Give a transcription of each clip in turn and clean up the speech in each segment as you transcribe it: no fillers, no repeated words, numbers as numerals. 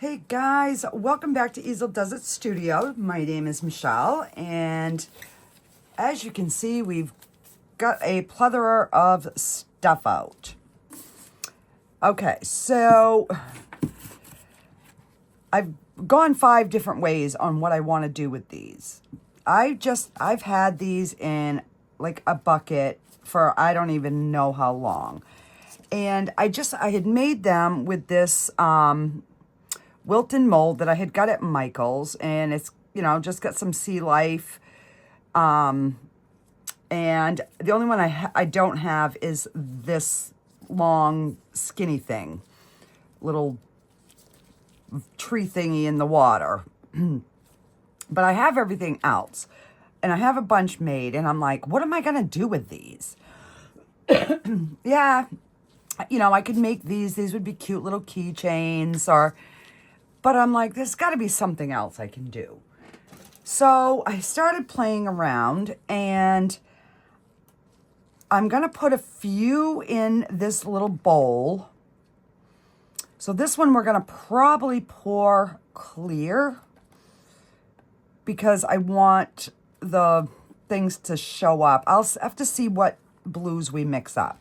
Hey guys, welcome back to Easeldoesitstudio. My name is Michelle, and as you can see, we've got a plethora of stuff out. Okay, so I've gone 5 different ways on what I want to do with these. I've had these in like a bucket for I don't even know how long. And I had made them with this Wilton mold that I had got at Michael's, and it's, you know, just got some sea life. And the only one I don't have is this long skinny thing, little tree thingy in the water. But I have everything else, and I have a bunch made, and I'm like, what am I gonna do with these? Yeah, you know, I could make these would be cute little keychains, but I'm like, there's got to be something else I can do. So I started playing around, and I'm going to put a few in this little bowl. So this one we're going to probably pour clear because I want the things to show up. I'll have to see what blues we mix up.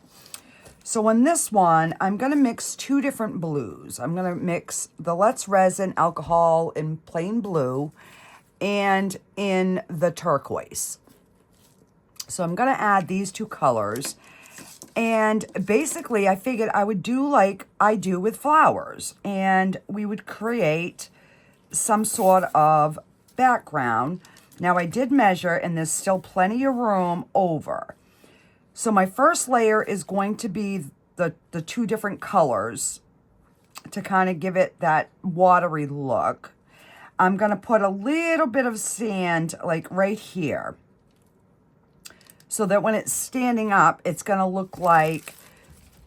So in this one, I'm going to mix 2 different blues. I'm going to mix the Let's Resin alcohol in plain blue and in the turquoise. So I'm going to add these 2 colors. And basically, I figured I would do like I do with flowers. And we would create some sort of background. Now, I did measure, and there's still plenty of room over. So my first layer is going to be the 2 different colors to kind of give it that watery look. I'm going to put a little bit of sand like right here so that when it's standing up, it's going to look like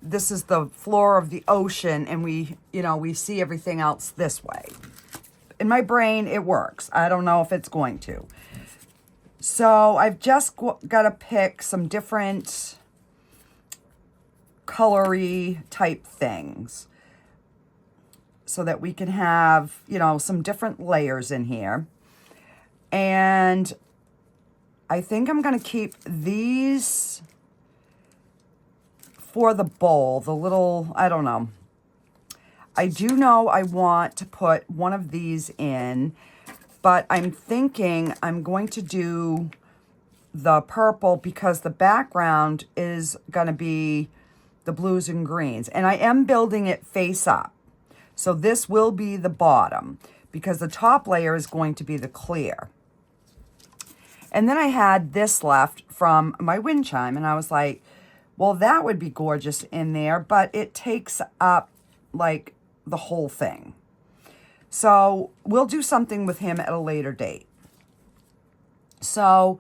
this is the floor of the ocean, and we see everything else this way. In my brain, it works. I don't know if it's going to. So I've just got to pick some different colory type things so that we can have, you know, some different layers in here. And I think I'm going to keep these for the bowl, the little, I don't know. I do know I want to put one of these in, but I'm thinking I'm going to do the purple because the background is going to be the blues and greens. And I am building it face up. So this will be the bottom because the top layer is going to be the clear. And then I had this left from my wind chime, and I was like, well, that would be gorgeous in there, but it takes up like the whole thing. So we'll do something with him at a later date. So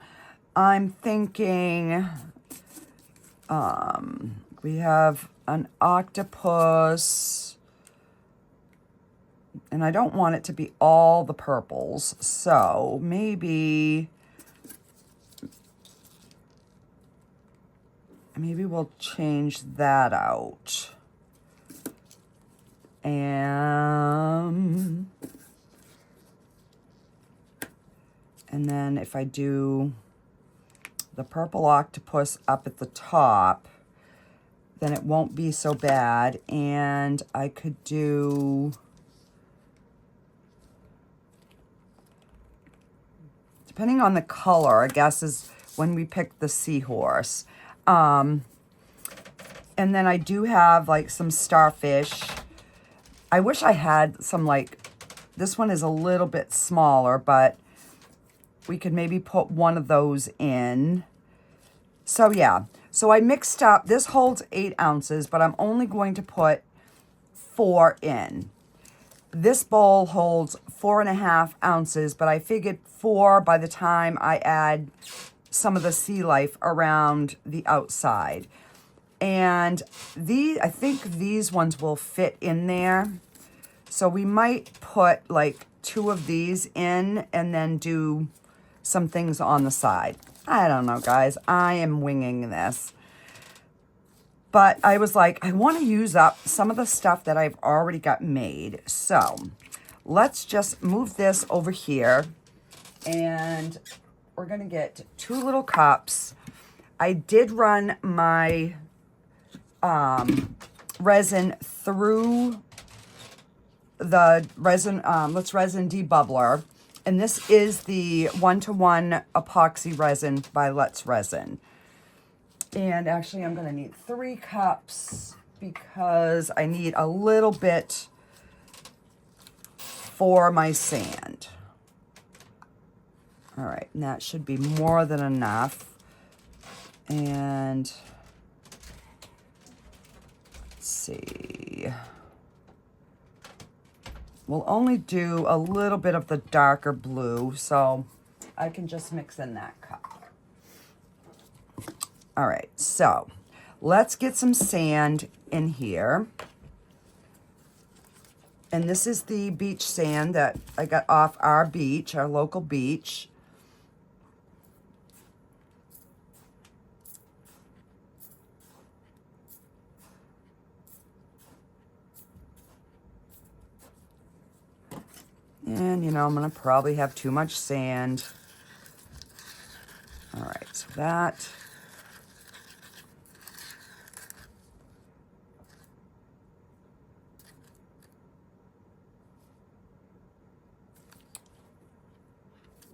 I'm thinking we have an octopus, and I don't want it to be all the purples. So maybe we'll change that out. And then if I do the purple octopus up at the top, then it won't be so bad. And I could do, depending on the color, I guess is when we pick the seahorse. And then I do have like some starfish. I wish I had some, like, this one is a little bit smaller, but we could maybe put one of those in. So yeah, so I mixed up, this holds 8 ounces, but I'm only going to put 4 in. This bowl holds 4.5 ounces, but I figured 4 by the time I add some of the sea life around the outside. And I think these ones will fit in there. So we might put like 2 of these in and then do some things on the side. I don't know, guys. I am winging this. But I was like, I want to use up some of the stuff that I've already got made. So let's just move this over here, and we're going to get 2 little cups. I did run my resin through the resin, Let's Resin Debubbler, and this is the 1-to-1 epoxy resin by Let's Resin. And actually, I'm going to need 3 cups because I need a little bit for my sand. All right, and that should be more than enough. And let's see. We'll only do a little bit of the darker blue, so I can just mix in that cup. All right, so let's get some sand in here. And this is the beach sand that I got off our beach, our local beach. And, you know, I'm going to probably have too much sand. All right, so that.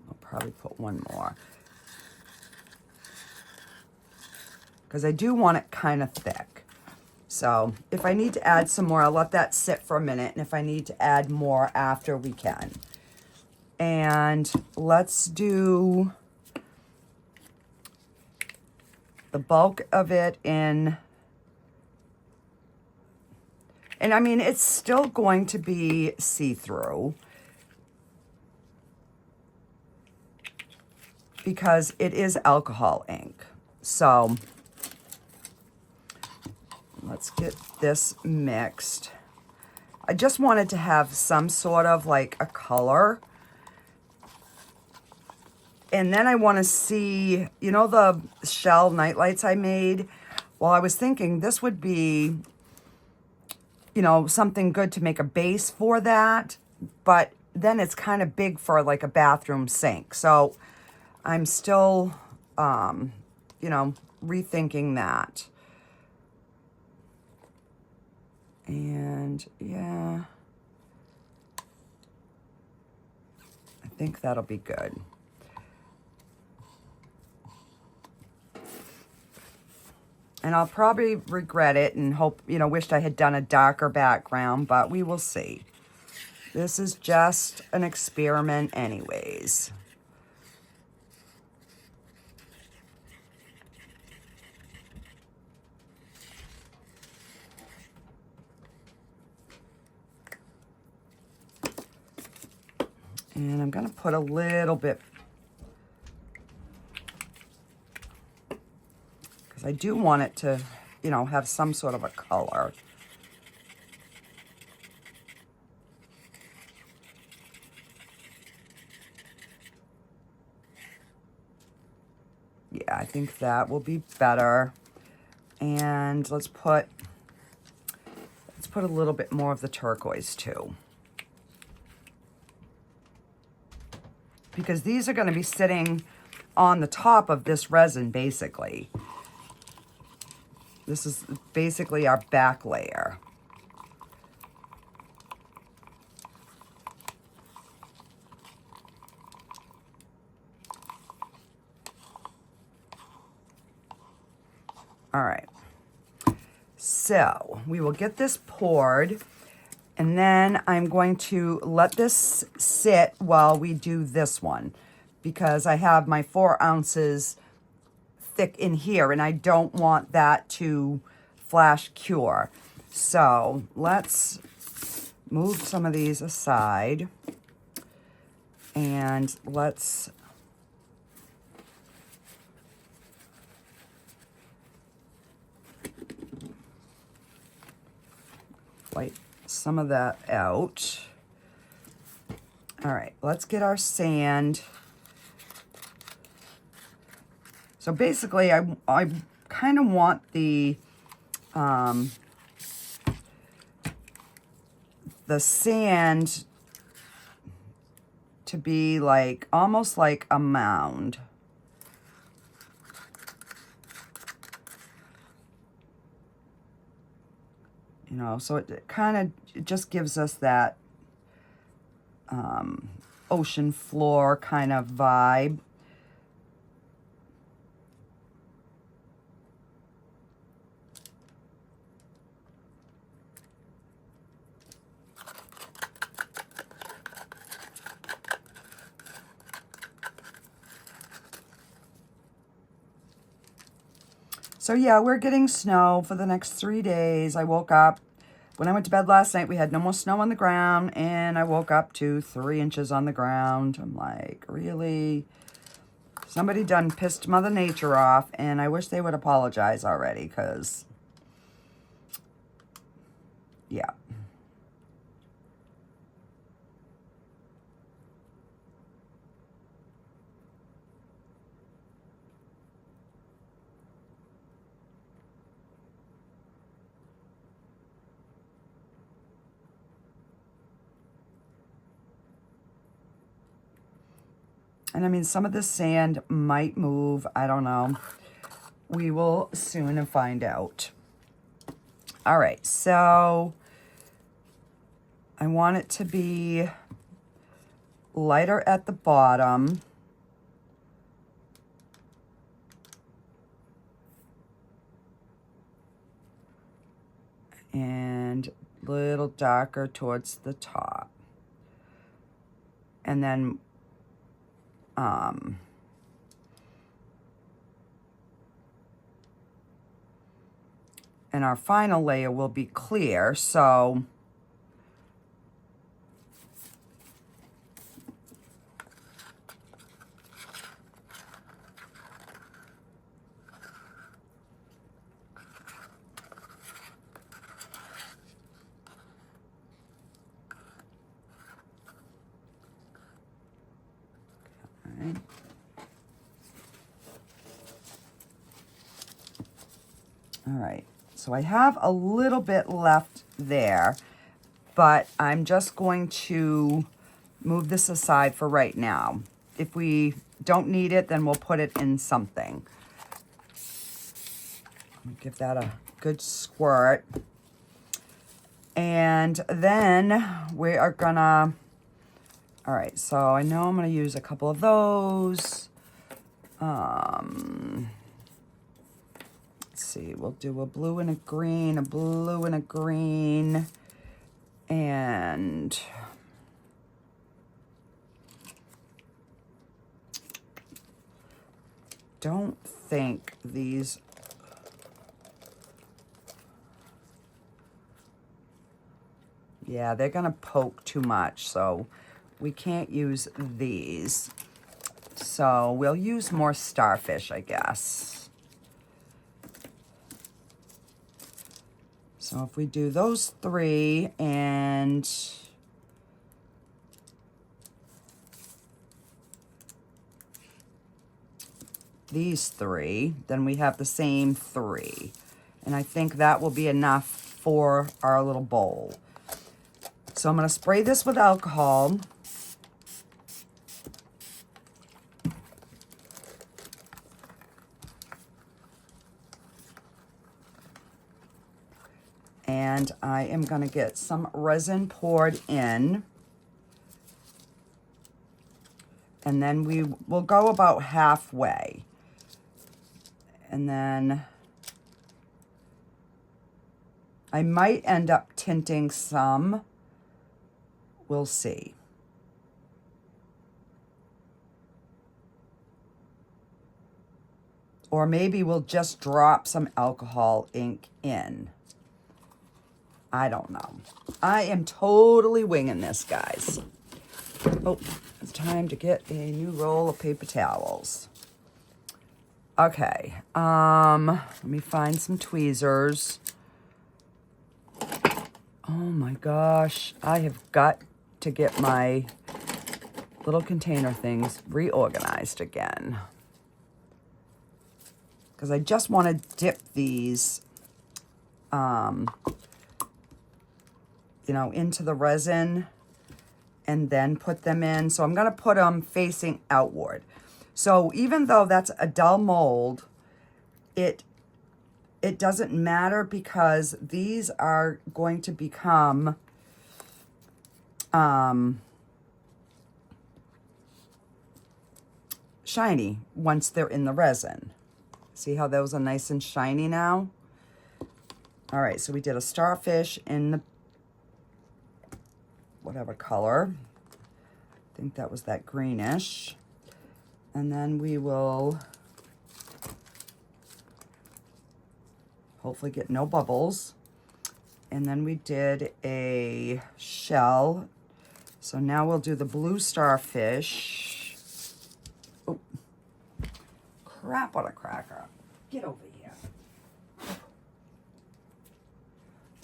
I'll probably put one more. Because I do want it kind of thick. So if I need to add some more, I'll let that sit for a minute. And if I need to add more after, we can. And let's do the bulk of it in. And I mean, it's still going to be see-through because it is alcohol ink. So let's get this mixed. I just wanted to have some sort of like a color. And then I want to see, you know, the shell nightlights I made? Well, I was thinking this would be, you know, something good to make a base for that. But then it's kind of big for like a bathroom sink. So I'm still, you know, rethinking that. And yeah, I think that'll be good. And I'll probably regret it and hope, you know, wished I had done a darker background, but we will see. This is just an experiment anyways. And I'm going to put a little bit, because I do want it to, you know, have some sort of a color. Yeah, I think that will be better. And let's put a little bit more of the turquoise too. Because these are going to be sitting on the top of this resin, basically. This is basically our back layer. All right. So we will get this poured. And then I'm going to let this sit while we do this one, because I have my 4 ounces thick in here and I don't want that to flash cure. So let's move some of these aside and let's wipe some of that out. All right, let's get our sand. So basically, I kind of want the sand to be like, almost like a mound. You know, so it kind of, it just gives us that ocean floor kind of vibe. So yeah, we're getting snow for the next 3 days. I woke up, when I went to bed last night, we had no more snow on the ground, and I woke up to 3 inches on the ground. I'm like, really? Somebody done pissed Mother Nature off, and I wish they would apologize already, because, yeah. And I mean, some of this sand might move. I don't know. We will soon find out. All right, so I want it to be lighter at the bottom. And a little darker towards the top. And then and our final layer will be clear, so all right, so I have a little bit left there, but I'm just going to move this aside for right now. If we don't need it, then we'll put it in something. Give that a good squirt. And then we are gonna, all right, so I know I'm gonna use a couple of those. Let's see, we'll do a blue and a green, a blue and a green, and don't think these, yeah, they're gonna poke too much, so we can't use these. So we'll use more starfish, I guess. So if we do those 3 and these 3, then we have the same 3. And I think that will be enough for our little bowl. So I'm going to spray this with alcohol. And I am going to get some resin poured in. And then we will go about halfway. And then I might end up tinting some. We'll see. Or maybe we'll just drop some alcohol ink in. I don't know. I am totally winging this, guys. Oh, it's time to get a new roll of paper towels. Okay, let me find some tweezers. Oh my gosh, I have got to get my little container things reorganized again. Because I just want to dip these, you know, into the resin and then put them in. So I'm going to put them facing outward. So even though that's a dull mold, it doesn't matter because these are going to become shiny once they're in the resin. See how those are nice and shiny now? All right, so we did a starfish in the whatever color. I think that was that greenish. And then we will hopefully get no bubbles. And then we did a shell. So now we'll do the blue starfish. Oh, crap on a cracker. Get over here.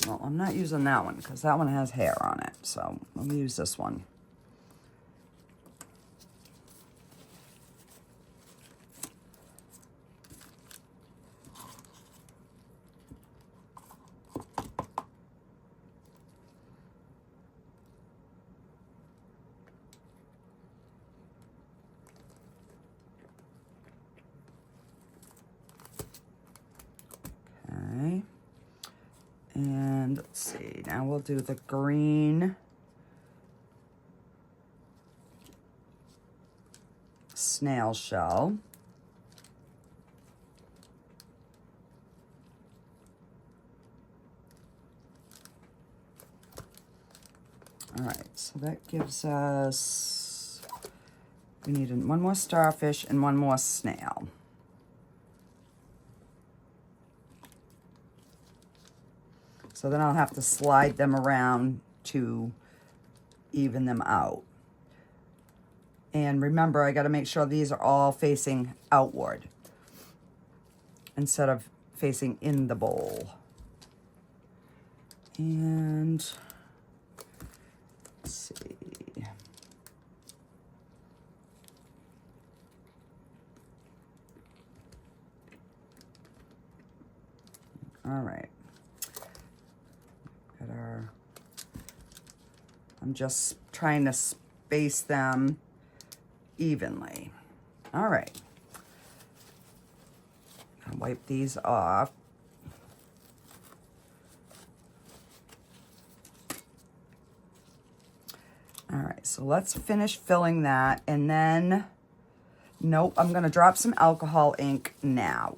Well, I'm not using that one because that one has hair on it. So let me use this one. Okay. And let's see, now we'll do the green snail shell. All right, so that gives us, we need one more starfish and one more snail. So then I'll have to slide them around to even them out. And remember, I got to make sure these are all facing outward instead of facing in the bowl. And let's see. All right. I'm just trying to space them evenly. All right. I'll wipe these off. All right, so let's finish filling that, and then, nope, I'm gonna drop some alcohol ink now.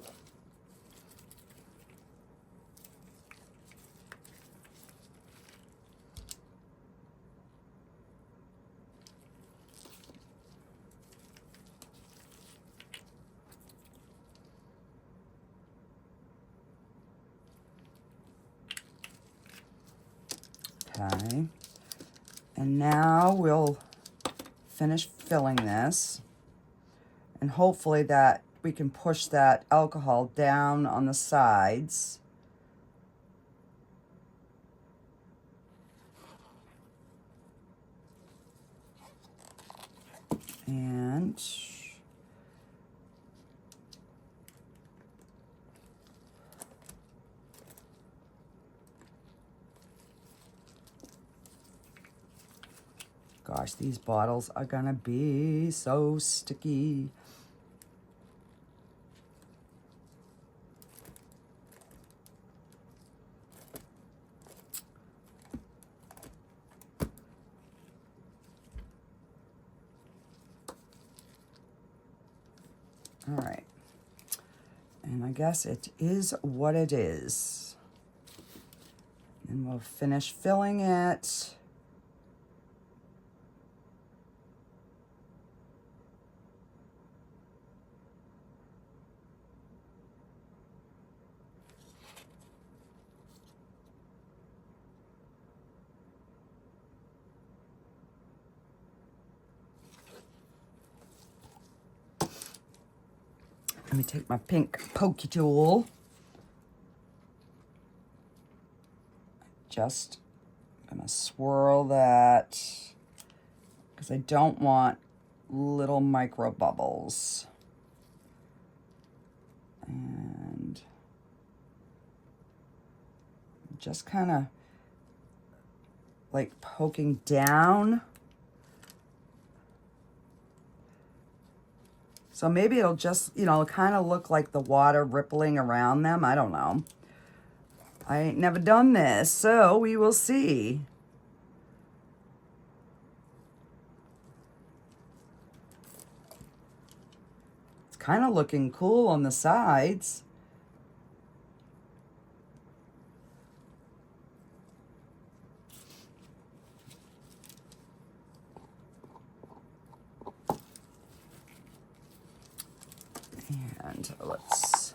Okay, and now we'll finish filling this, and hopefully that we can push that alcohol down on the sides. And gosh, these bottles are gonna be so sticky. All right, and I guess it is what it is. And we'll finish filling it. Let me take my pink pokey tool. Just gonna swirl that because I don't want little micro bubbles. And just kind of like poking down So maybe it'll just, you know, kind of look like the water rippling around them. I don't know. I ain't never done this, so we will see. It's kind of looking cool on the sides. And let's...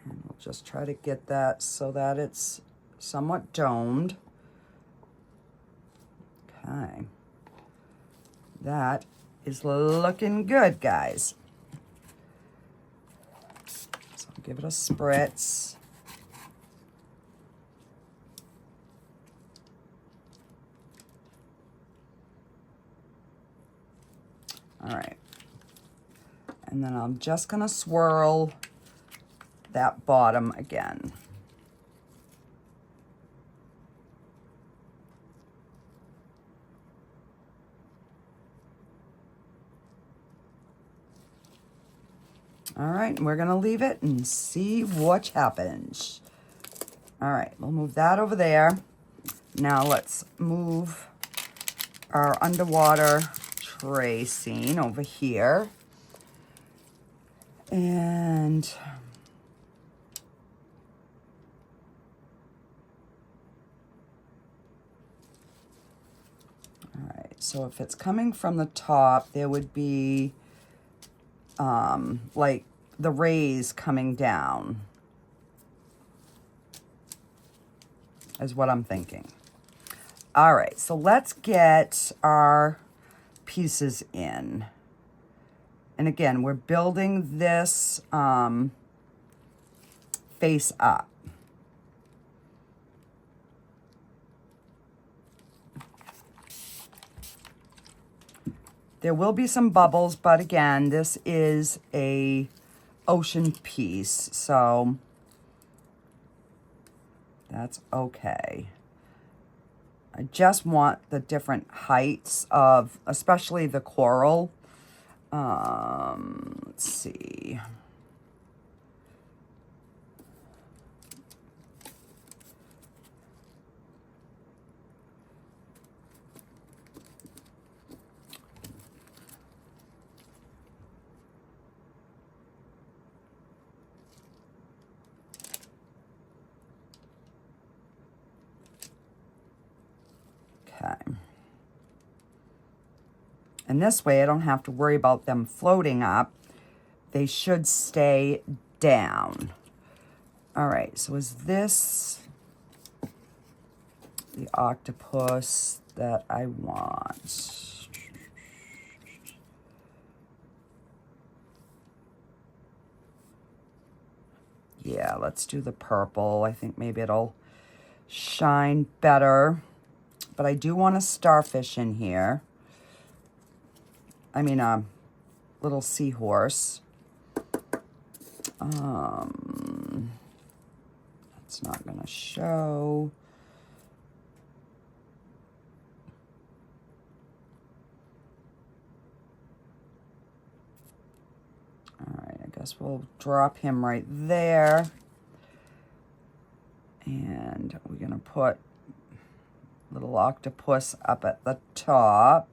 And we'll just try to get that so that it's somewhat domed. Okay. That is looking good, guys. So I'll give it a spritz. All right. And then I'm just going to swirl that bottom again. All right, and we're going to leave it and see what happens. All right, we'll move that over there. Now let's move our underwater tracing over here. And all right, so if it's coming from the top, there would be like the rays coming down, is what I'm thinking. All right, so let's get our pieces in. And again, we're building this face up. There will be some bubbles, but again, this is a ocean piece, so that's okay. I just want the different heights of, especially the coral. Let's see. Okay. And this way I don't have to worry about them floating up. They should stay down. All right, so is this the octopus that I want? Yeah, let's do the purple. I think maybe it'll shine better. But I do want a starfish in here. I mean, a little seahorse. That's not going to show. All right, I guess we'll drop him right there. And we're going to put little octopus up at the top.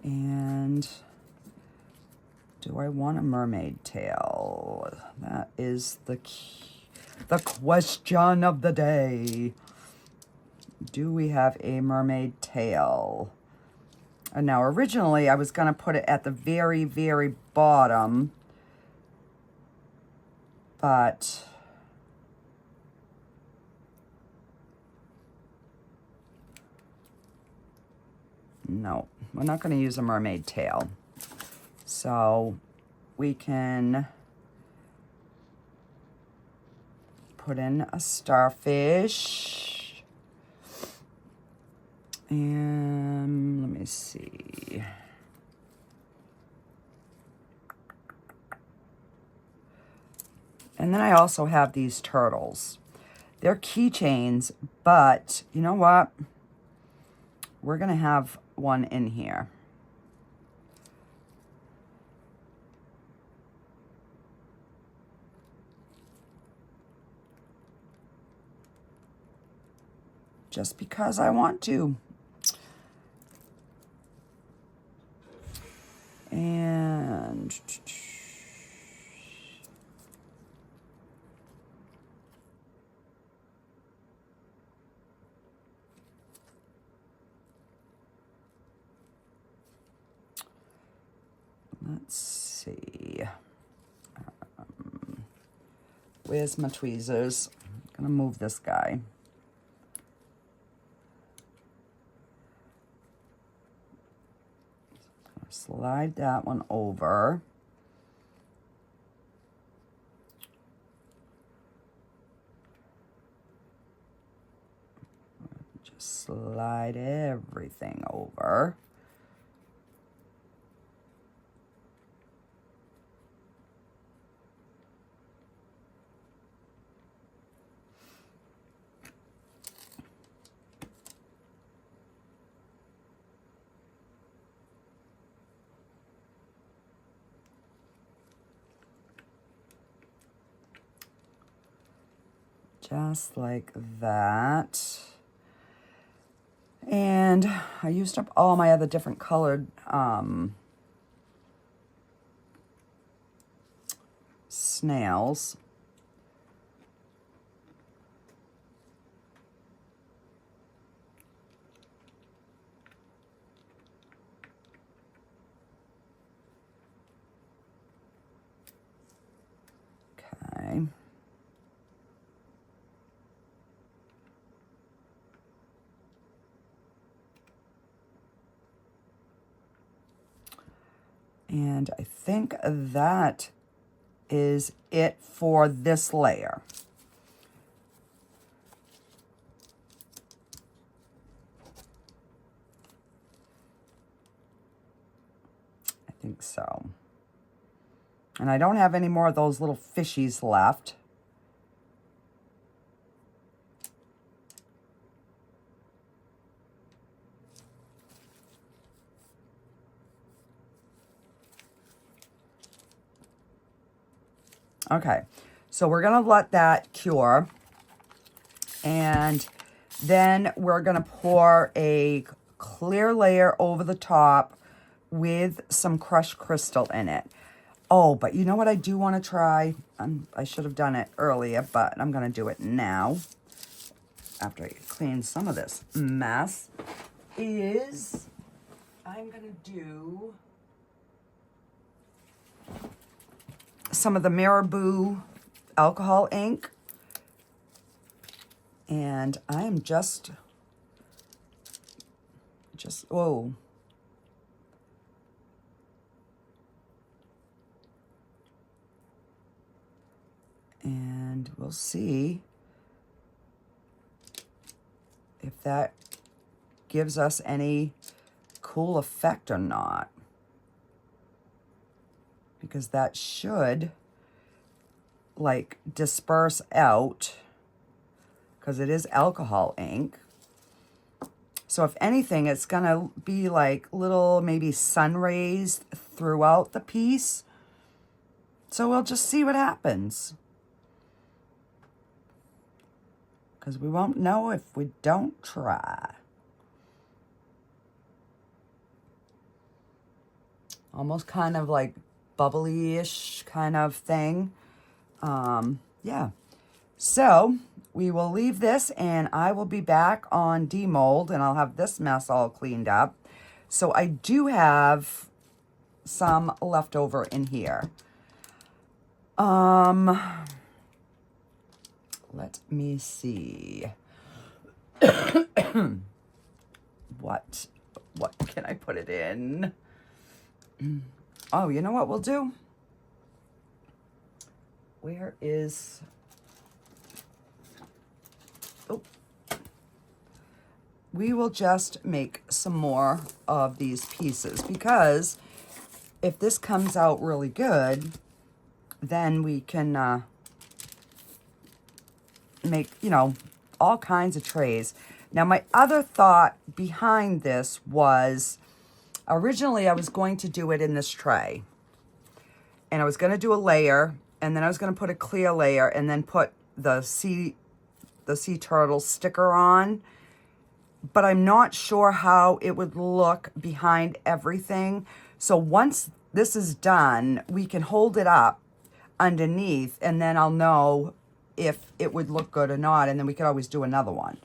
And do I want a mermaid tail? That is the question of the day. Do we have a mermaid tail? And now originally I was going to put it at the very, very bottom. But no, we're not going to use a mermaid tail. So we can put in a starfish. And let me see. And then I also have these turtles. They're keychains, but you know what? We're going to have one in here. Just because I want to. And let's see. Where's my tweezers? I'm gonna move this guy. Slide that one over. Just slide everything over. Just like that. And I used up all my other different colored snails. Okay. And I think that is it for this layer. I think so. And I don't have any more of those little fishies left. Okay, so we're gonna let that cure, and then we're gonna pour a clear layer over the top with some crushed crystal in it. Oh, but you know what I do want to try? I should have done it earlier, but I'm gonna do it now after I clean some of this mess. Is I'm gonna do some of the Marabou alcohol ink, and I am just whoa, and we'll see if that gives us any cool effect or not. Because that should like disperse out, because it is alcohol ink. So if anything, it's gonna be like little maybe sun rays throughout the piece. So we'll just see what happens. Because we won't know if we don't try. Almost kind of like bubbly-ish kind of thing. Yeah. So we will leave this, and I will be back on demold, and I'll have this mess all cleaned up. So I do have some leftover in here. Let me see. What can I put it in? Oh, you know what we'll do? Where is... Oh. We will just make some more of these pieces, because if this comes out really good, then we can make, you know, all kinds of trays. Now, my other thought behind this was, originally I was going to do it in this tray. And I was going to do a layer, and then I was going to put a clear layer, and then put the sea turtle sticker on. But I'm not sure how it would look behind everything. So once this is done, we can hold it up underneath, and then I'll know if it would look good or not, and then we could always do another one.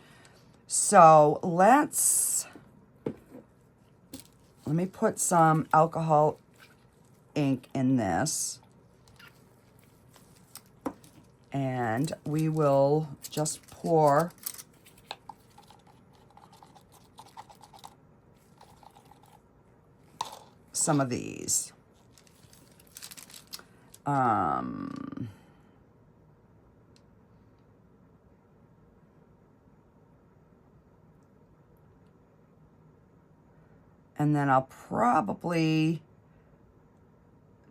So let me put some alcohol ink in this, and we will just pour some of these. And then I'll probably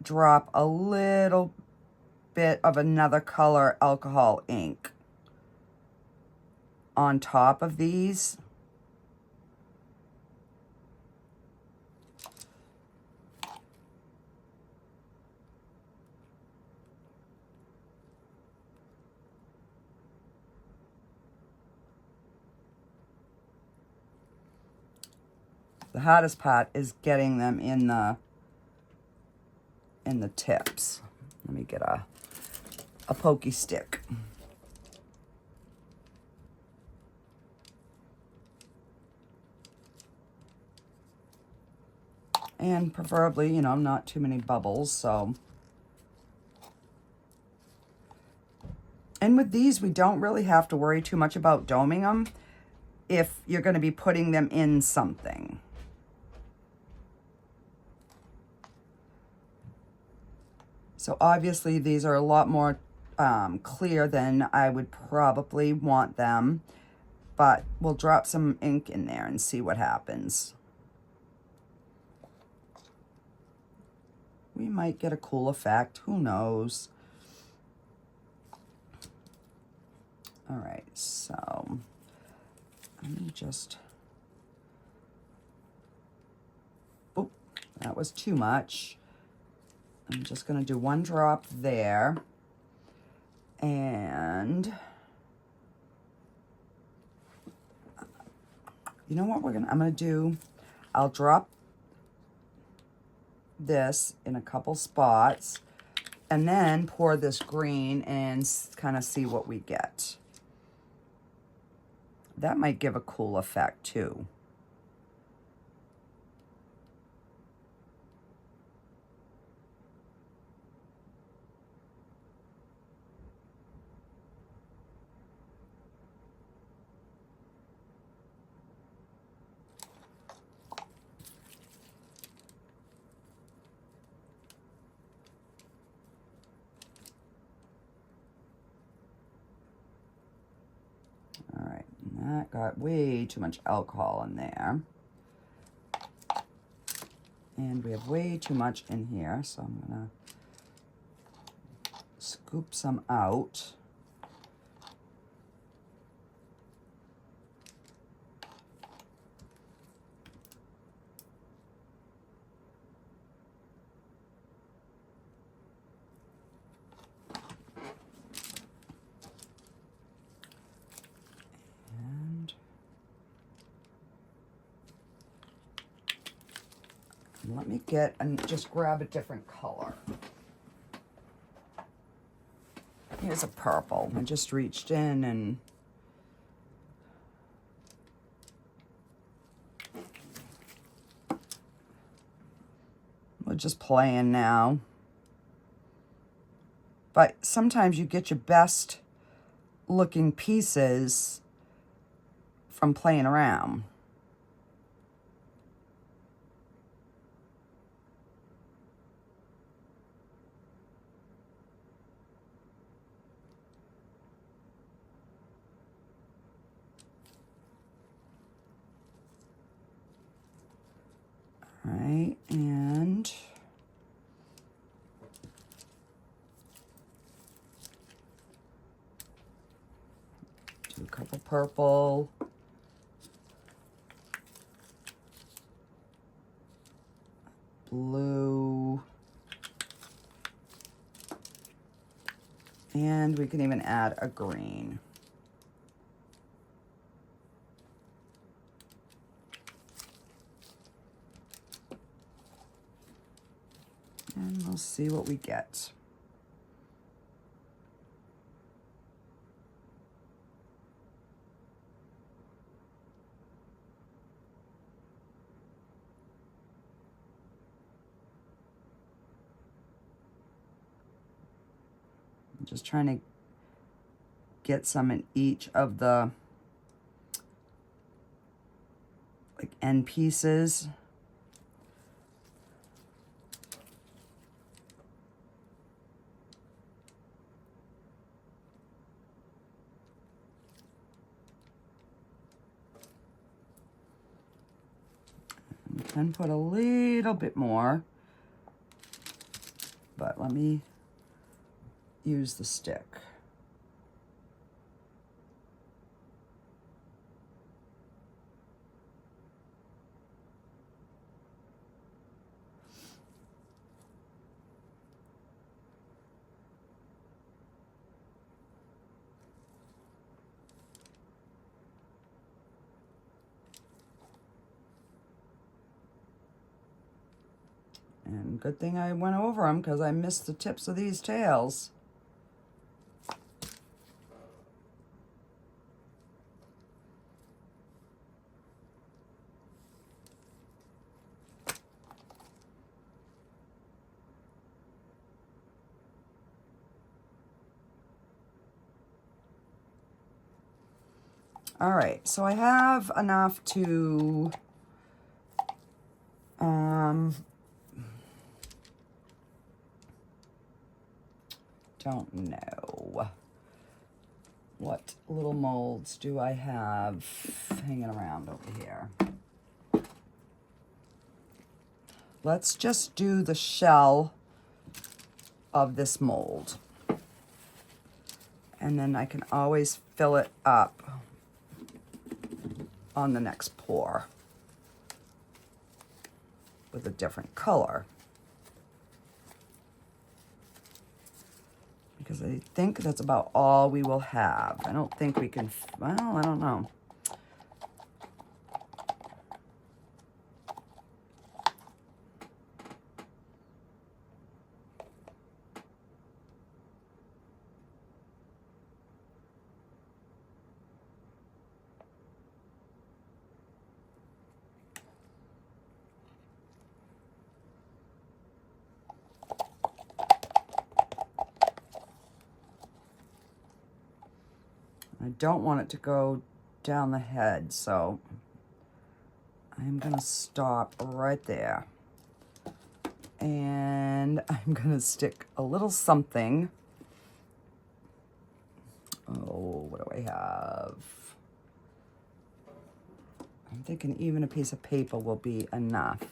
drop a little bit of another color alcohol ink on top of these. The hardest part is getting them in the tips. Let me get a pokey stick. And preferably, you know, not too many bubbles, so. And with these, we don't really have to worry too much about doming them if you're going to be putting them in something. So obviously these are a lot more clear than I would probably want them, but we'll drop some ink in there and see what happens. We might get a cool effect, who knows? All right, so let me just, oh, that was too much. I'm just going to do one drop there, and you know what I'm going to do? I'll drop this in a couple spots and then pour this green and kind of see what we get. That might give a cool effect too. All right, that got way too much alcohol in there. And we have way too much in here, so I'm gonna scoop some out. Let me get and just grab a different color. Here's a purple. I just reached in and we're just playing now. But sometimes you get your best looking pieces from playing around. Right, and purple. Blue. And we can even add a green. And we'll see what we get. I'm just trying to get some in each of the like end pieces. You can put a little bit more, but let me use the stick. And good thing I went over them because I missed the tips of these tails. All right, so I have enough to don't know. What little molds do I have hanging around over here? Let's just do the shell of this mold. And then I can always fill it up on the next pour with a different color. Because I think that's about all we will have. I don't think we can, well, I don't know. I don't want it to go down the head, so I'm gonna stop right there. And I'm gonna stick a little something. Oh, what do I have? I'm thinking even a piece of paper will be enough.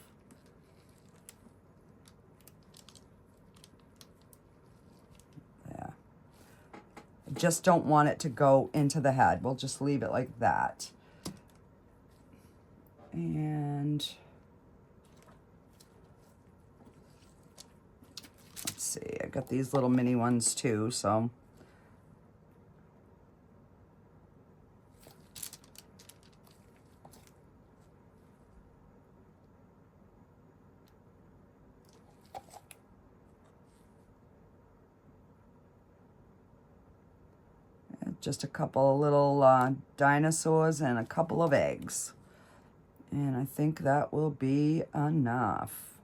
Just don't want it to go into the head. We'll just leave it like that. And let's see, I got these little mini ones too, so. Just a couple of little dinosaurs and a couple of eggs. And I think that will be enough.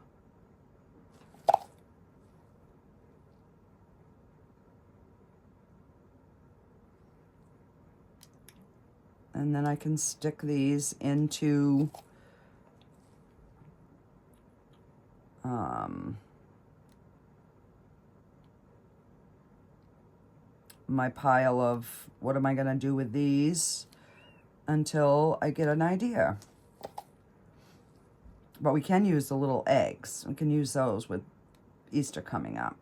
And then I can stick these into my pile of what am I going to do with these until I get an idea. But we can use the little eggs. We can use those with Easter coming up.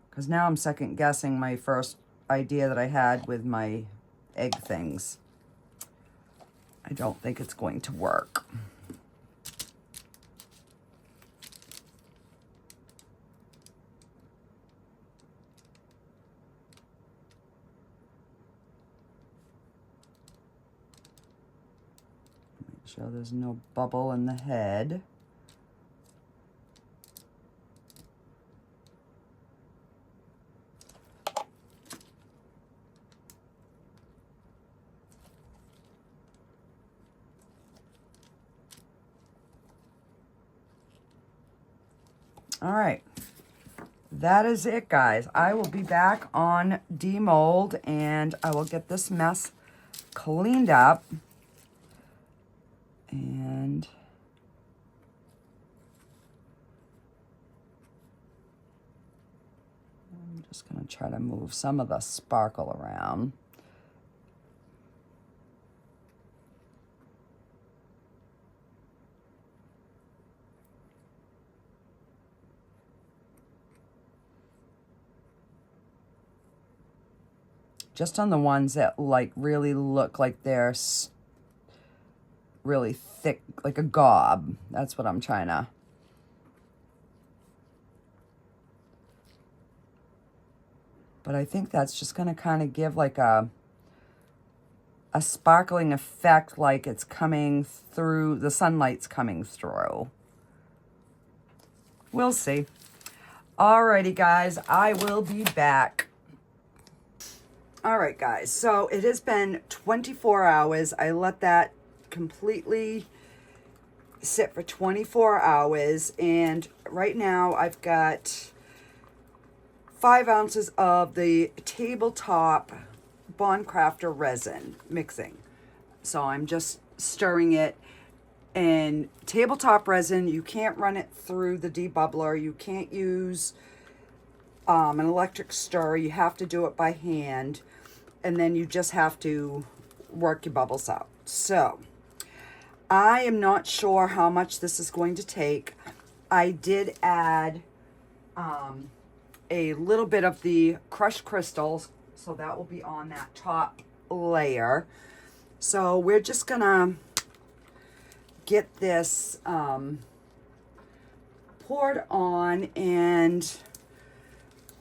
Because now I'm second guessing my first idea that I had with my egg things. I don't think it's going to work. Make sure there's no bubble in the head. All right, that is it, guys. I will be back on demold, and I will get this mess cleaned up. And I'm just going to try to move some of the sparkle around. Just on the ones that like really look like they're really thick, like a gob. That's what I'm trying to. But I think that's just going to kind of give like a sparkling effect, like it's coming through, the sunlight's coming through. We'll see. Alrighty, guys, I will be back. All right, guys, so it has been 24 hours. I let that completely sit for 24 hours, and right now I've got 5 ounces of the tabletop Bond Craftor resin mixing. So I'm just stirring it. And tabletop resin, you can't run it through the debubbler. You can't use an electric stirrer. You have to do it by hand. And then you just have to work your bubbles out. So I am not sure how much this is going to take. I did add a little bit of the crushed crystals, so that will be on that top layer. So we're just gonna get this poured on, and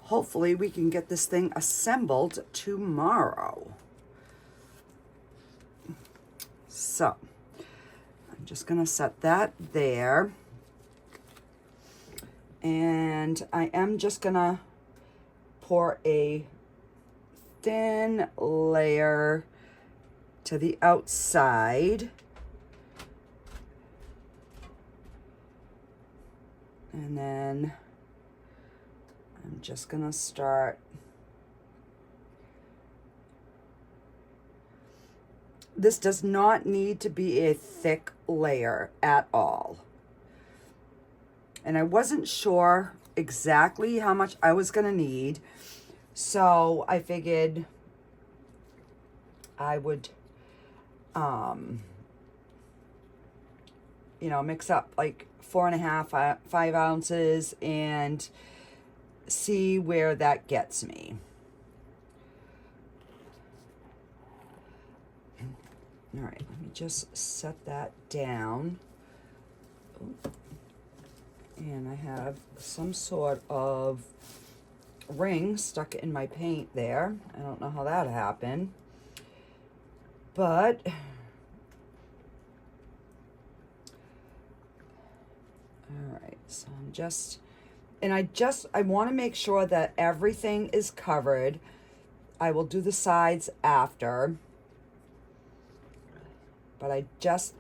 hopefully we can get this thing assembled tomorrow. So I'm just gonna set that there. And I am just gonna pour a thin layer to the outside. And then I'm just gonna start. This does not need to be a thick layer at all. And I wasn't sure exactly how much I was gonna need, so I figured I would, you know, mix up like 4.5, 5 ounces and see where that gets me. All right, let me just set that down. And I have some sort of ring stuck in my paint there. I don't know how that happened. But all right, so I'm just, and I want to make sure that everything is covered. I will do the sides after. But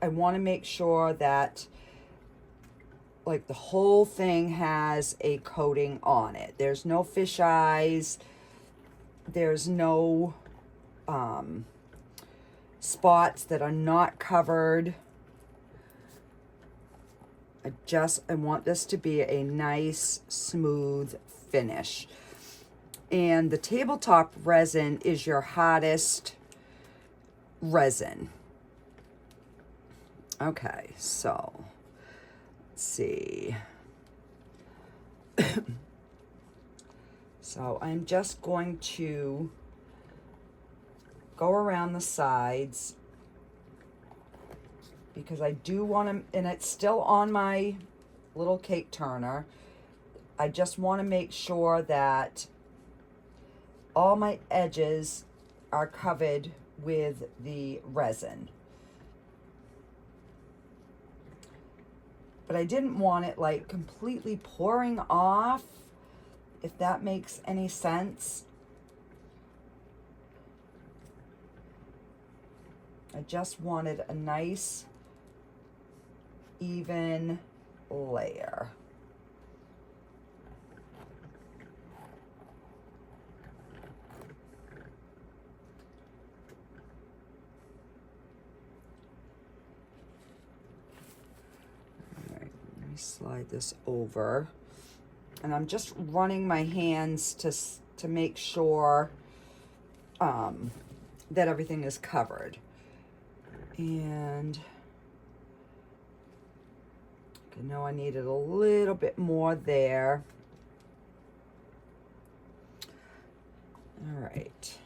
I want to make sure that like the whole thing has a coating on it. There's no fish eyes. There's no spots that are not covered. I want this to be a nice, smooth finish. And the tabletop resin is your hottest resin. Okay, so let's see. So I'm just going to go around the sides because I do want to, and it's still on my little cake turner. I just want to make sure that all my edges are covered with the resin. But I didn't want it like completely pouring off, if that makes any sense. I just wanted a nice, even layer. All right, let me slide this over. And I'm just running my hands to make sure that everything is covered. And I know I needed a little bit more there. All right.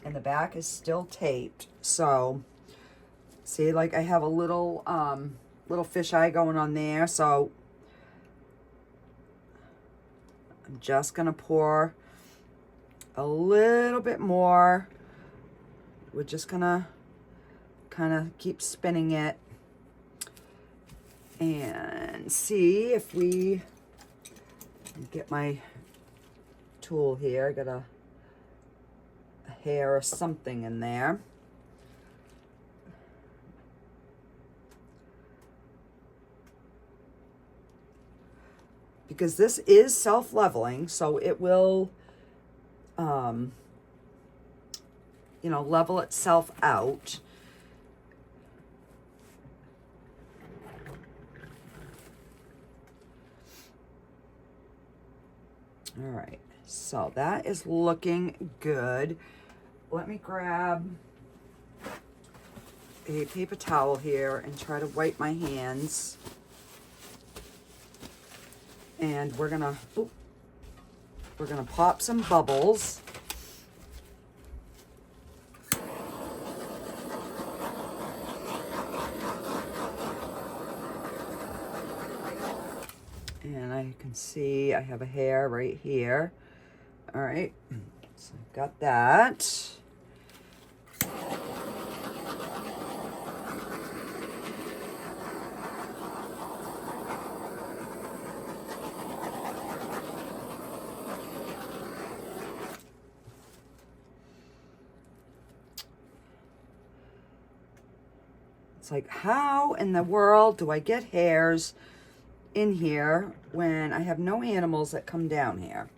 And the back is still taped, so see, like I have a little little fisheye going on there, so I'm just gonna pour a little bit more. We're just gonna kind of keep spinning it and see if we get my tool here. I got a hair or something in there. Because this is self-leveling, so it will, you know, level itself out. All right, so that is looking good. Let me grab a paper towel here and try to wipe my hands. And we're gonna pop some bubbles. And I can see I have a hair right here. All right, so I've got that. It's like, how in the world do I get hairs in here when I have no animals that come down here?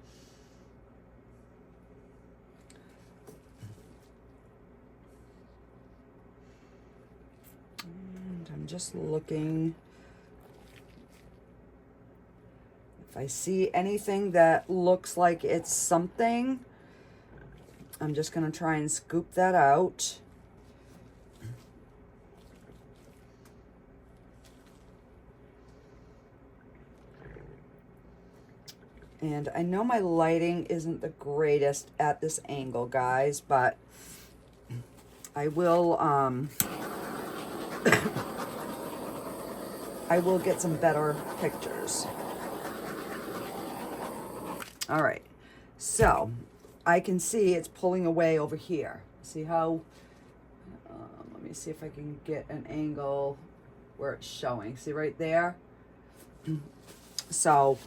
And I'm just looking. If I see anything that looks like it's something, I'm just going to try and scoop that out. And I know my lighting isn't the greatest at this angle, guys, but I will I will get some better pictures. All right, so I can see it's pulling away over here. See how, let me see if I can get an angle where it's showing. See right there? So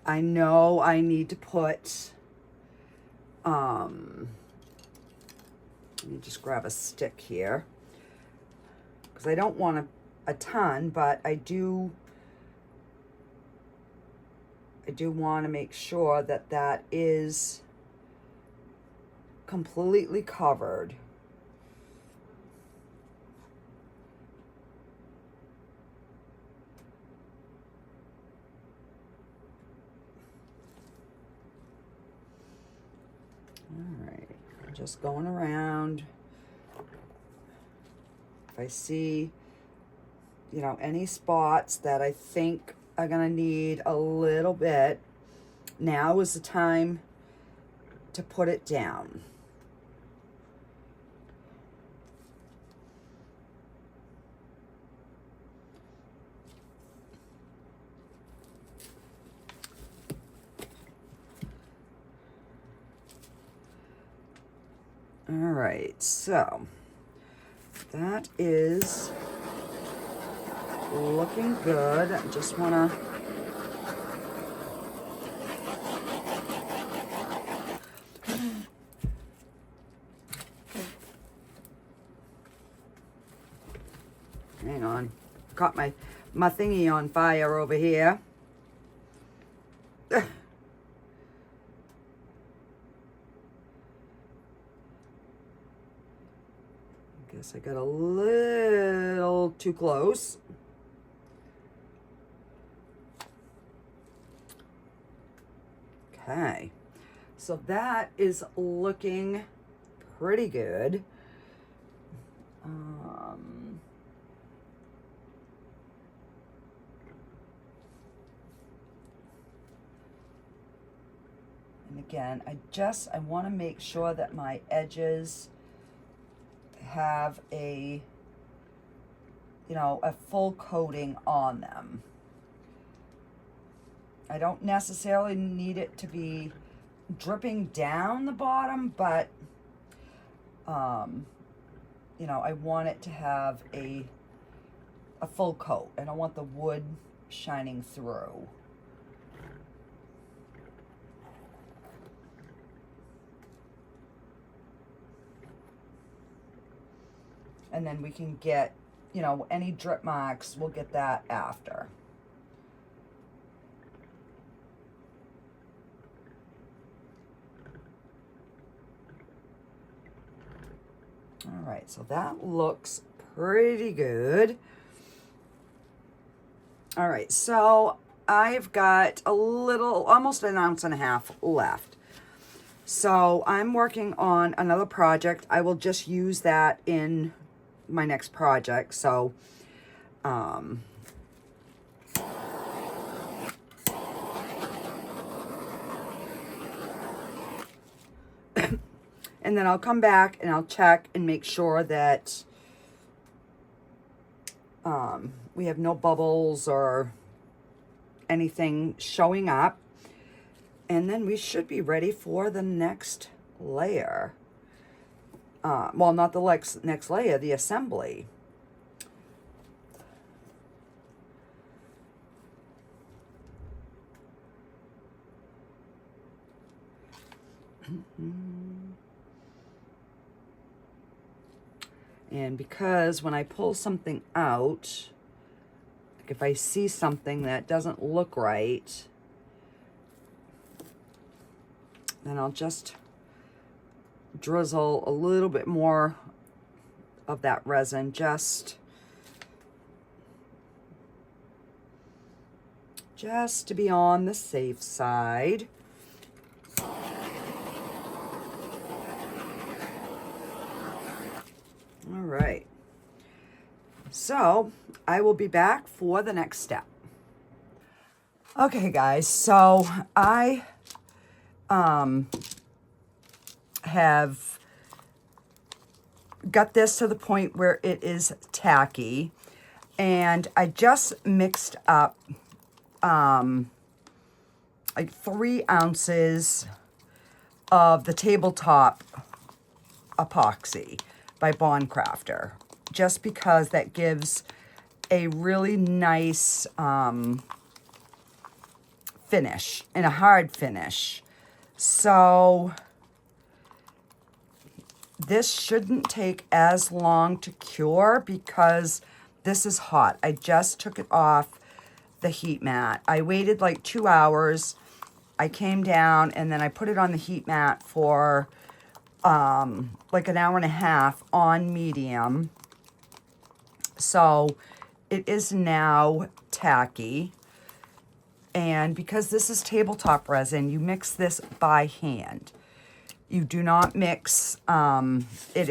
I know I need to put, let me just grab a stick here, because I don't want a ton, but I do want to make sure that that is completely covered. All right. Just going around. If I see, you know, any spots that I think are gonna need a little bit, now is the time to put it down. All right, so that is looking good. I just want to hang on. Caught my thingy on fire over here. Guess I got a little too close. Okay, so that is looking pretty good. And again, I want to make sure that my edges have a, you know, a full coating on them. I don't necessarily need it to be dripping down the bottom, but you know, I want it to have a full coat. I don't want the wood shining through. And then we can get, you know, any drip marks, we'll get that after. All right, so that looks pretty good. All right, so I've got a little, almost an ounce and a half left. So I'm working on another project. I will just use that in my next project. So and then I'll come back and I'll check and make sure that we have no bubbles or anything showing up. And then we should be ready for the next layer. Well, not the next layer, the assembly. And because when I pull something out, like if I see something that doesn't look right, then I'll just drizzle a little bit more of that resin just to be on the safe side. All right, so I will be back for the next step. Okay guys, so I have got this to the point where it is tacky, and I just mixed up like 3 ounces of the tabletop epoxy by Craftor, just because that gives a really nice finish and a hard finish. So this shouldn't take as long to cure because this is hot. I just took it off the heat mat. I waited like 2 hours. I came down and then I put it on the heat mat for like an hour and a half on medium. So it is now tacky. And because this is tabletop resin, you mix this by hand. You do not mix it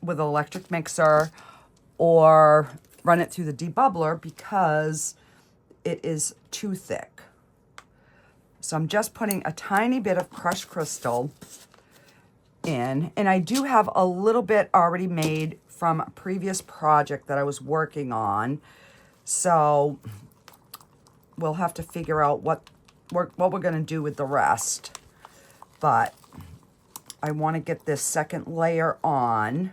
with an electric mixer or run it through the debubbler because it is too thick. So I'm just putting a tiny bit of crushed crystal in, and I do have a little bit already made from a previous project that I was working on. So we'll have to figure out what we're going to do with the rest. But I want to get this second layer on.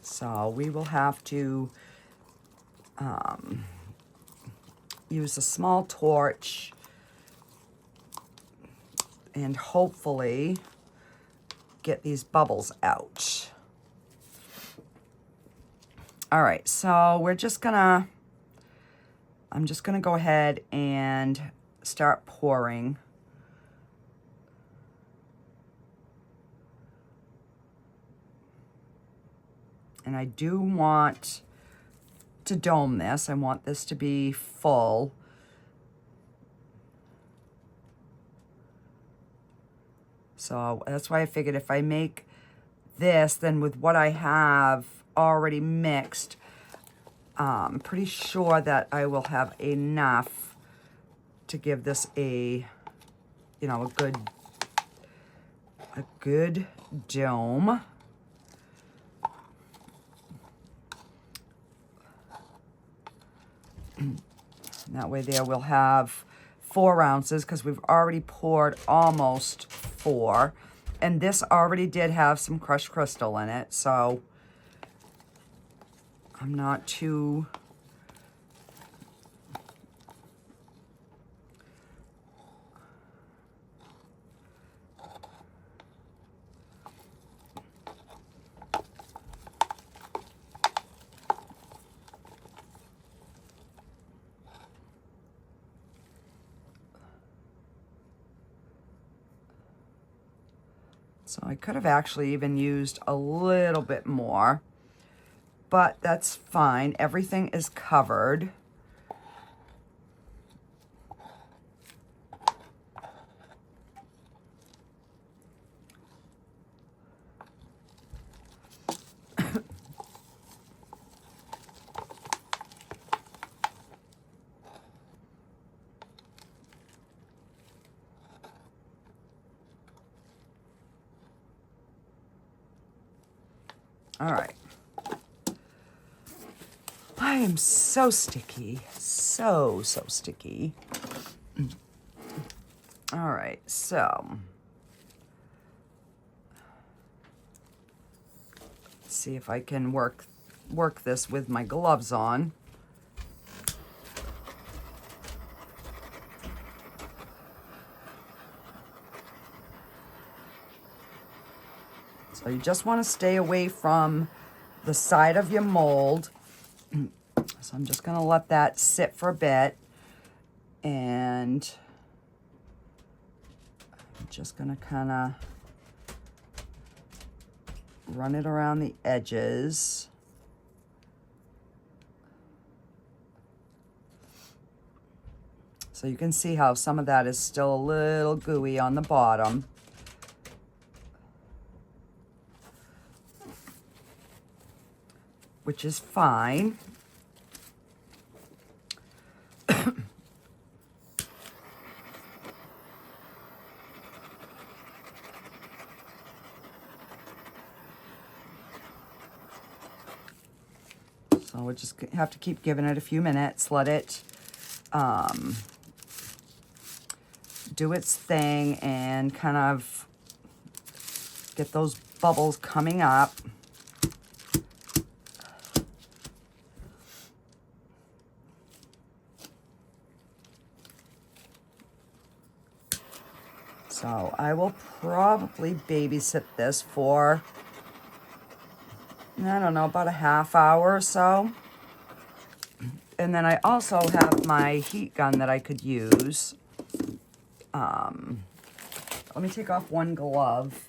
So we will have to use a small torch and hopefully get these bubbles out. All right, so I'm just gonna go ahead and start pouring. And I do want to dome this. I want this to be full. So that's why I figured if I make this, then with what I have already mixed, I'm pretty sure that I will have enough to give this a good dome. That way there we'll have 4 ounces because we've already poured almost 4. And this already did have some crushed crystal in it, so I'm not too... So I could have actually even used a little bit more, but that's fine. Everything is covered. All right. I am so sticky. So sticky. All right, so let's see if I can work this with my gloves on. So you just want to stay away from the side of your mold. So I'm just going to let that sit for a bit. And I'm just going to kind of run it around the edges. So you can see how some of that is still a little gooey on the bottom. Which is fine. So we'll just have to keep giving it a few minutes, let it do its thing and kind of get those bubbles coming up. So I will probably babysit this for, I don't know, about a half hour or so. And then I also have my heat gun that I could use. Let me take off one glove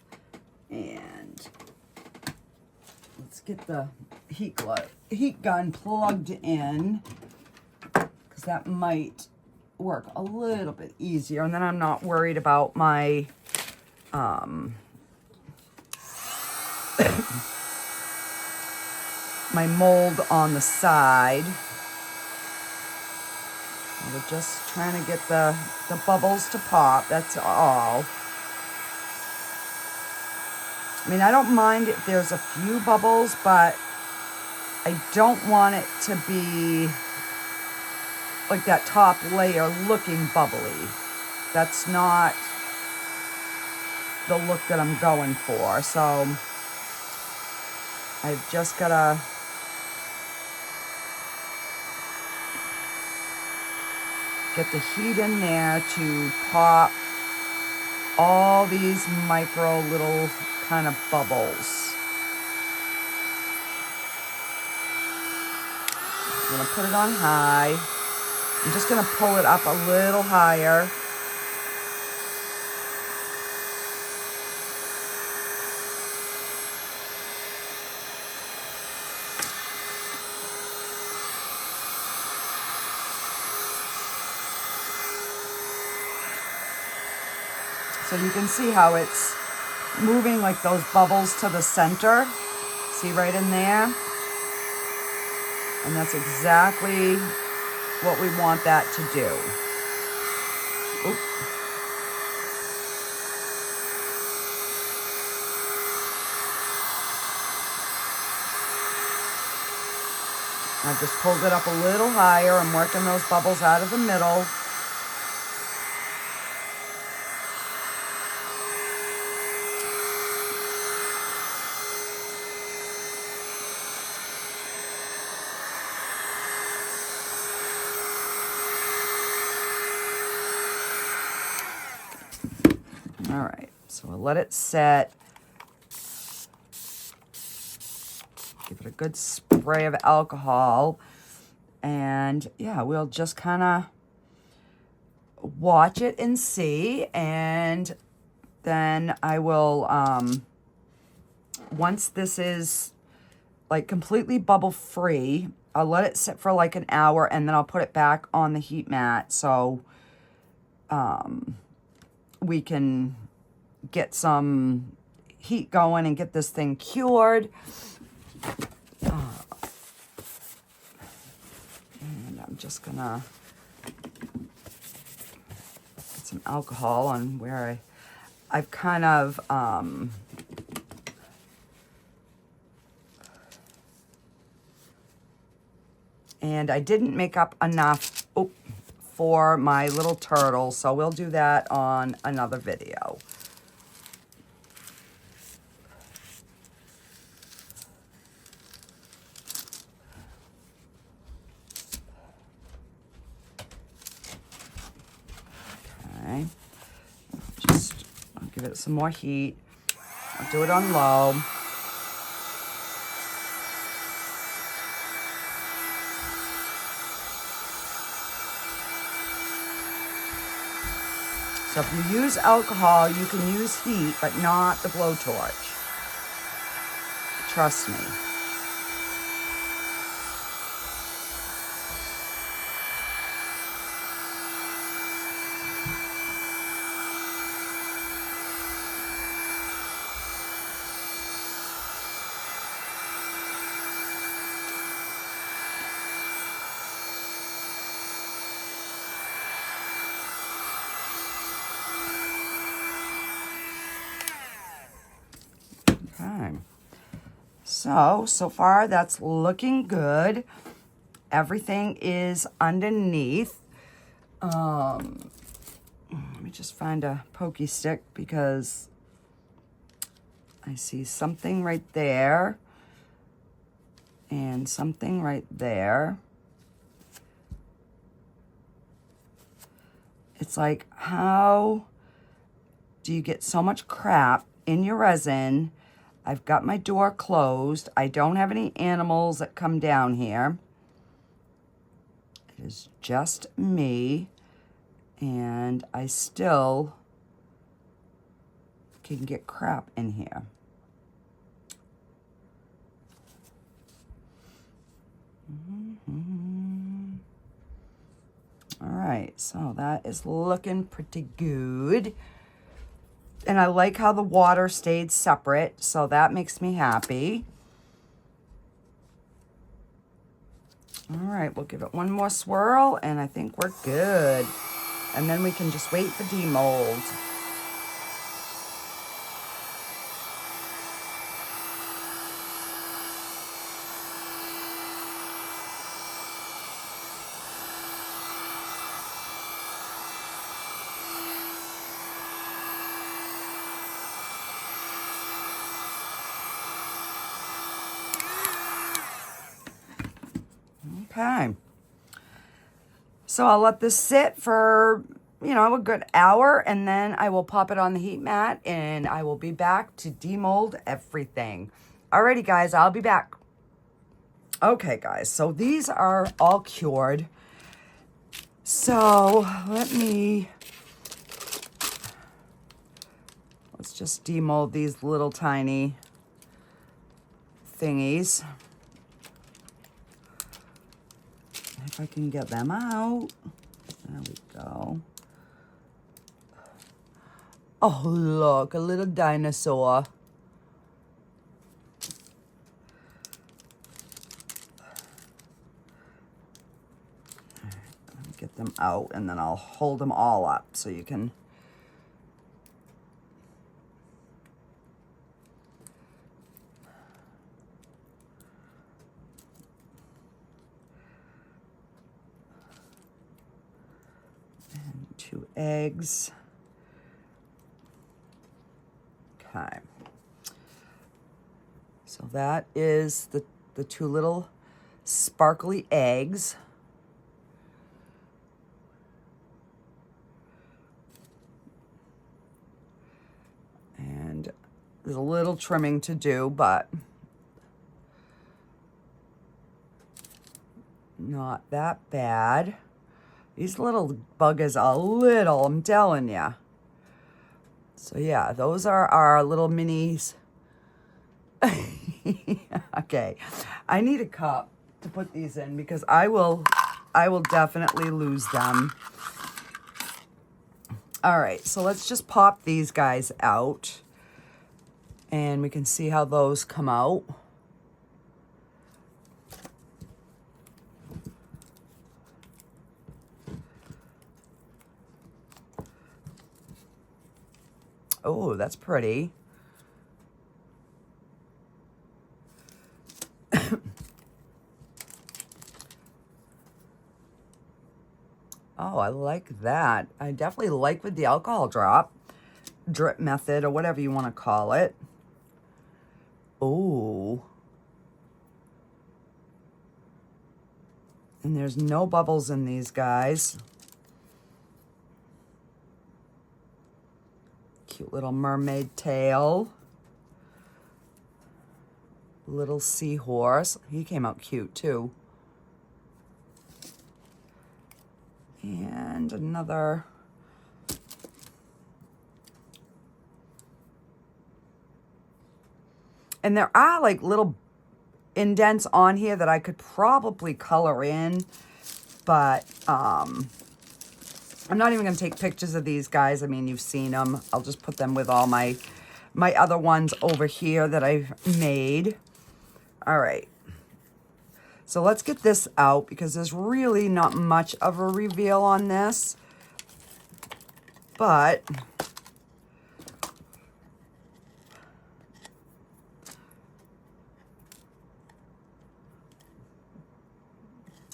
and let's get the heat gun plugged in because because that might work a little bit easier, and then I'm not worried about my my mold on the side. We're just trying to get the bubbles to pop, that's all. I mean, I don't mind if there's a few bubbles, but I don't want it to be like that top layer looking bubbly. That's not the look that I'm going for. So I've just gotta get the heat in there to pop all these micro little kind of bubbles. I'm gonna put it on high. I'm just gonna pull it up a little higher. So you can see how it's moving like those bubbles to the center. See right in there? And that's exactly what we want that to do. Oop. I've just pulled it up a little higher. I'm working those bubbles out of the middle. All right, so we'll let it set. Give it a good spray of alcohol. And yeah, we'll just kind of watch it and see. And then I will, once this is like completely bubble free, I'll let it sit for like an hour, and then I'll put it back on the heat mat so we can get some heat going and get this thing cured. And I'm just gonna get some alcohol on where I've kind of and I didn't make up enough for my little turtle, so we'll do that on another video. Okay, I'll give it some more heat. I'll do it on low. So if you use alcohol, you can use heat, but not the blowtorch. Trust me. Okay. So far that's looking good. Everything is underneath. Let me just find a pokey stick because I see something right there and something right there. It's like, how do you get so much crap in your resin? I've got my door closed. I don't have any animals that come down here. It is just me, and I still can get crap in here. right, so that is looking pretty good. And I like how the water stayed separate, so that makes me happy. All right, we'll give it one more swirl, and I think we're good. And then we can just wait for demold. Okay. So I'll let this sit for, you know, a good hour, and then I will pop it on the heat mat, and I will be back to demold everything. Alrighty, guys, I'll be back. Okay, guys, so these are all cured. So let's just demold these little tiny thingies. If I can get them out. There we go. Oh, look, a little dinosaur. Let me get them out, and then I'll hold them all up so you can... And 2 eggs. Okay. So that is the 2 little sparkly eggs. And there's a little trimming to do, but not that bad. These little buggers are little, I'm telling ya. So yeah, those are our little minis. Okay, I need a cup to put these in because I will definitely lose them. All right, so let's just pop these guys out, and we can see how those come out. Oh, that's pretty. Oh, I like that. I definitely like with the alcohol drip method, or whatever you want to call it. Oh. And there's no bubbles in these guys. Cute little mermaid tail. Little seahorse. He came out cute too. And another. And there are like little indents on here that I could probably color in, but I'm not even going to take pictures of these guys. I mean, you've seen them. I'll just put them with all my other ones over here that I've made. All right. So let's get this out because there's really not much of a reveal on this. But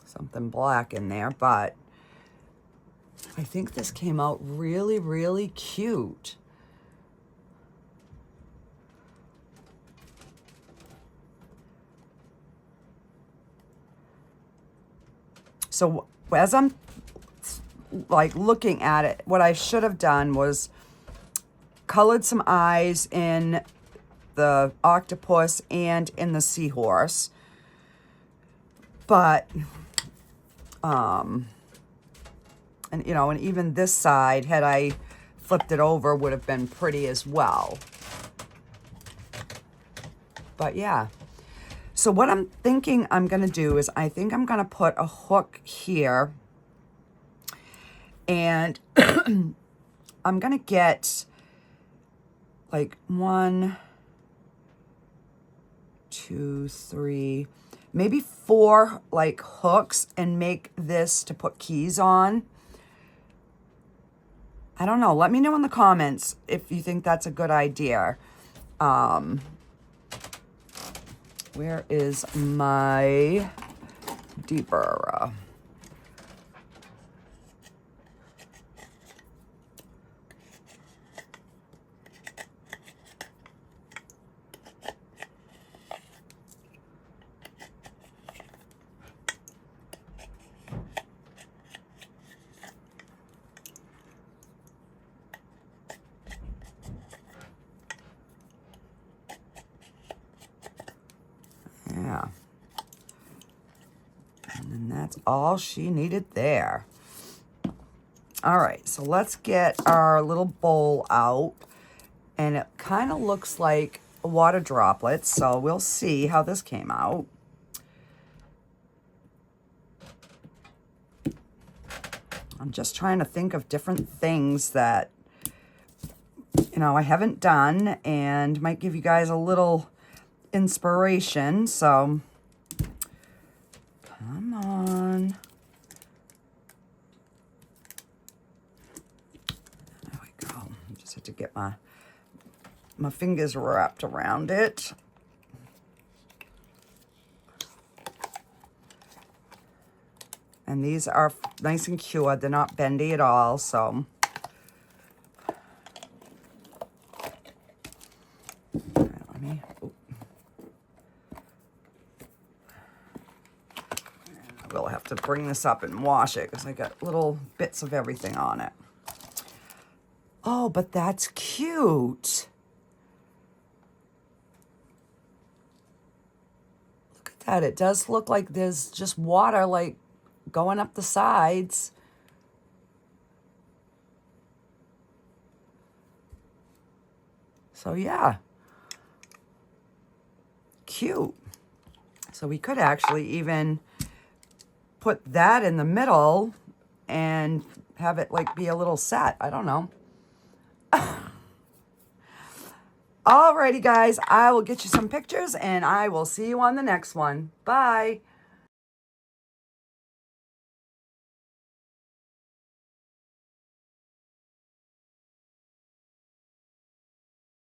something black in there, but I think this came out really, really cute. So as I'm like looking at it, what I should have done was colored some eyes in the octopus and in the seahorse. But, and you know, and even this side, had I flipped it over, would have been pretty as well. But yeah. So what I'm thinking I'm going to do is I think I'm going to put a hook here. And I'm going to get like 1, 2, 3, maybe 4 like hooks and make this to put keys on. I don't know. Let me know in the comments if you think that's a good idea. Where is my deeper? Yeah. And then that's all she needed there. All right, so let's get our little bowl out. And it kind of looks like water droplets, so we'll see how this came out. I'm just trying to think of different things that, you know, I haven't done and might give you guys a little inspiration. So, come on. There we go. I just have to get my fingers wrapped around it. And these are nice and cured. They're not bendy at all, so. Let me, I will have to bring this up and wash it because I got little bits of everything on it. Oh, but that's cute. Look at that. It does look like there's just water like going up the sides. So yeah, cute. So we could actually even put that in the middle and have it like be a little set. I don't know. Alrighty guys, I will get you some pictures and I will see you on the next one. Bye.